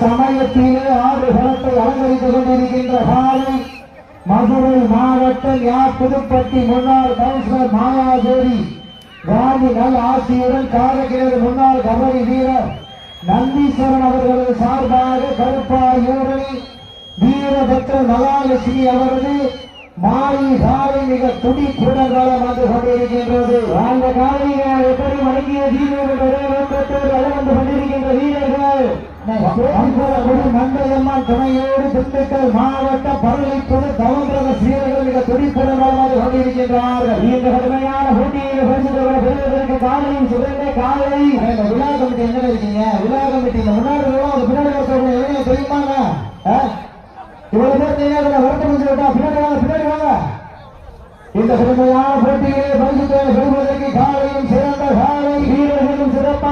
சமயத்திலே ஆடுகளத்தை அலங்கரித்துக் கொண்டிருக்கின்ற காலை மதுரை மாவட்டம் புதுப்பட்டி முன்னாள் கவுன்சிலர் மாயாதேவி காந்தி நல் ஆட்சியுடன் காலக்கிணறு முன்னாள் கபடி வீரர் நந்தீஸ்வரன் அவர்களது சார்பாக கருப்பாயூரணி வீரபத்ர மகாலட்சுமி அவரது மாயி காலை மிக துடிப்புடன் வந்து கொண்டிருக்கின்றது. அந்த காலையை எப்படி வழங்கிய வீரர்கள் வந்து கொண்டிருக்கின்ற வீரர்கள் மந்தையம்மன் துணையோடு திண்டுக்கல் மாவட்ட பரளிப்பது தவந்திரக சீரர்கள் மிக துடிப்புடன் வந்து கொண்டிருக்கின்றார்கள். இந்த கடுமையான போட்டியை பெறுவதற்கு காலையும் சுதந்திர காலை விழா கமிட்டி என்ன இருக்கீங்க? விழா கமிட்டி முன்னாடி பின்னாடி தெரியுமாங்க? இவ்வளவு பேர் தெரியாத வருத்தம் விட்டா பின்னாடி வாங்க. இந்த கடுமையான போட்டியை பரிசுகளை பெறுவதற்கு காலையும் சிறந்த காலை வீரர்களும் சிறப்பாக